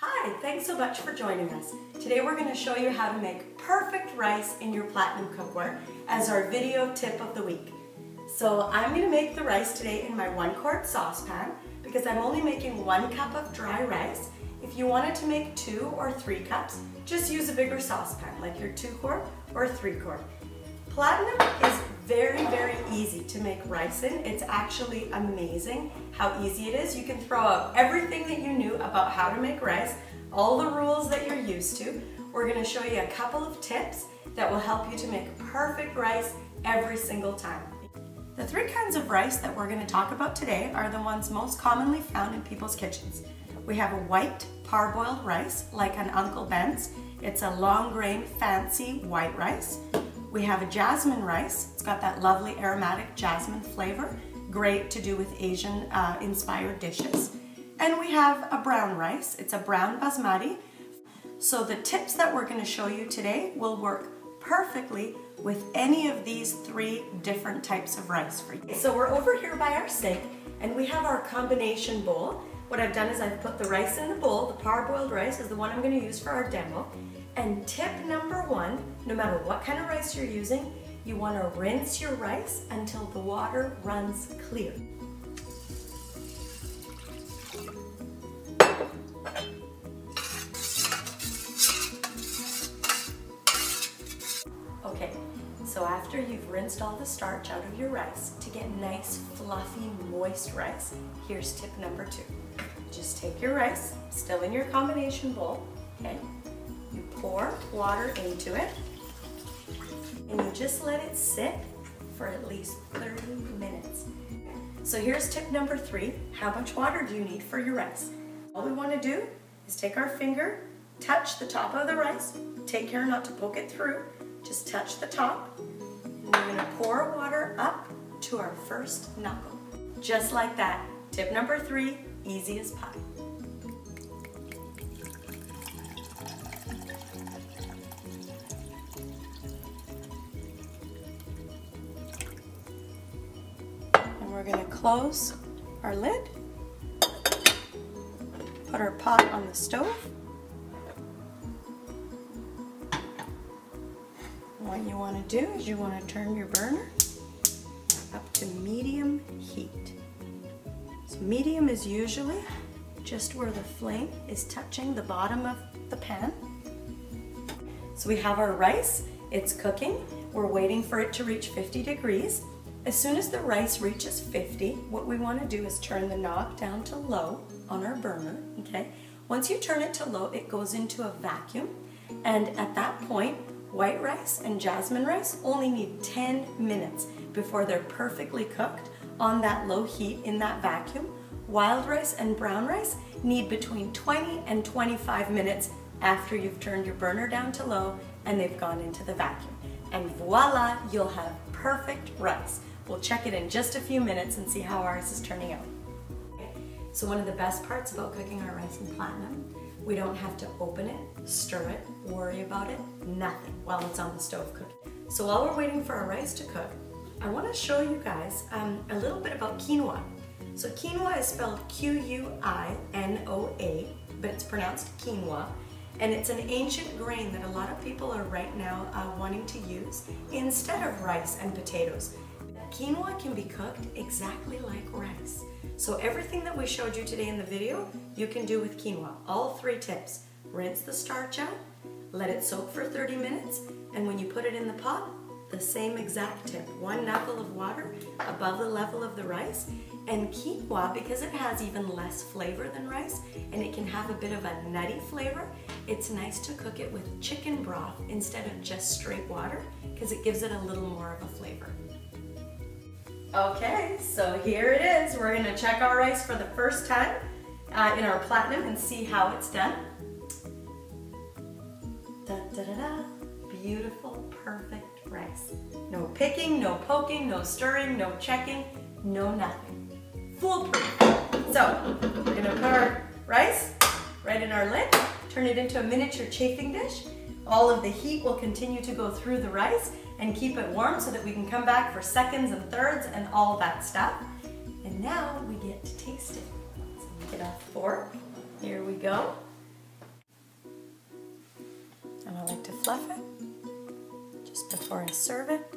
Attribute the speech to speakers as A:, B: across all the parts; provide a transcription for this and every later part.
A: Hi, thanks so much for joining us. Today we're going to show you how to make perfect rice in your Platinum cookware as our video tip of the week. So I'm going to make the rice today in my 1-quart saucepan because I'm only making 1 cup of dry rice. If you wanted to make 2 or 3 cups, just use a bigger saucepan like your 2-quart or 3-quart. Platinum is very easy to make rice in. It's actually amazing how easy it is. You can throw out everything that you knew about how to make rice, all the rules that you're used to. We're going to show you a couple of tips that will help you to make perfect rice every single time. The 3 kinds of rice that we're going to talk about today are the ones most commonly found in people's kitchens. We have a white parboiled rice, like an Uncle Ben's. It's a long grain, fancy white rice. We have a jasmine rice. It's got that lovely aromatic jasmine flavor, great to do with Asian inspired dishes. And we have a brown rice. It's a brown basmati. So the tips that we're going to show you today will work perfectly with any of these 3 different types of rice for you. So we're over here by our sink and we have our combination bowl. What I've done is I've put the rice in the bowl. The parboiled rice is the one I'm going to use for our demo. And tip number 1, no matter what kind of rice you're using, you want to rinse your rice until the water runs clear. Okay, so after you've rinsed all the starch out of your rice, to get nice, fluffy, moist rice, here's tip number 2. Just take your rice, still in your combination bowl, okay? You pour water into it, and you just let it sit for at least 30 minutes. So here's tip number 3. How much water do you need for your rice? All we want to do is take our finger, touch the top of the rice, take care not to poke it through, just touch the top, and we're going to pour water up to our first knuckle. Just like that. Tip number 3, easy as pie. We're going to close our lid, put our pot on the stove. What you want to do is you want to turn your burner up to medium heat. So medium is usually just where the flame is touching the bottom of the pan. So we have our rice, it's cooking. We're waiting for it to reach 50 degrees. As soon as the rice reaches 50, what we want to do is turn the knob down to low on our burner, okay? Once you turn it to low, it goes into a vacuum, and at that point, white rice and jasmine rice only need 10 minutes before they're perfectly cooked on that low heat in that vacuum. Wild rice and brown rice need between 20 and 25 minutes after you've turned your burner down to low and they've gone into the vacuum. And voila, you'll have perfect rice. We'll check it in just a few minutes and see how ours is turning out. Okay. So one of the best parts about cooking our rice in Platinum, we don't have to open it, stir it, worry about it, nothing while it's on the stove cooking. So while we're waiting for our rice to cook, I want to show you guys a little bit about quinoa. So quinoa is spelled Q-U-I-N-O-A, but it's pronounced quinoa. And it's an ancient grain that a lot of people are right now wanting to use instead of rice and potatoes. Quinoa can be cooked exactly like rice. So everything that we showed you today in the video, you can do with quinoa. All 3 tips. Rinse the starch out, let it soak for 30 minutes, and when you put it in the pot, the same exact tip. 1 knuckle of water above the level of the rice. And quinoa, because it has even less flavor than rice, and it can have a bit of a nutty flavor, it's nice to cook it with chicken broth instead of just straight water, because it gives it a little more of a flavor. Okay, so here it is. We're going to check our rice for the first time in our Platinum and see how it's done. Da, da, da, da. Beautiful, perfect rice. No picking, no poking, no stirring, no checking, no nothing. Foolproof. So we're going to put our rice right in our lid, turn it into a miniature chafing dish. All of the heat will continue to go through the rice and keep it warm so that we can come back for seconds and thirds and all that stuff. And now we get to taste it. So get our fork. Here we go. fluff it just before I serve it,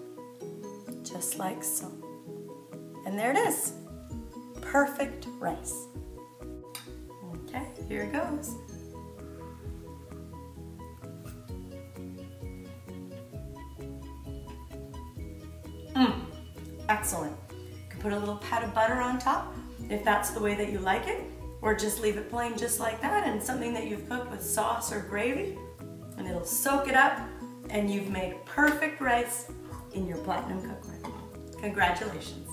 A: just like so. And there it is, perfect rice. Okay, here it goes. Excellent. You can put a little pat of butter on top if that's the way that you like it, or just leave it plain just like that and something that you've cooked with sauce or gravy, and it'll soak it up and you've made perfect rice in your platinum cookware. Congratulations.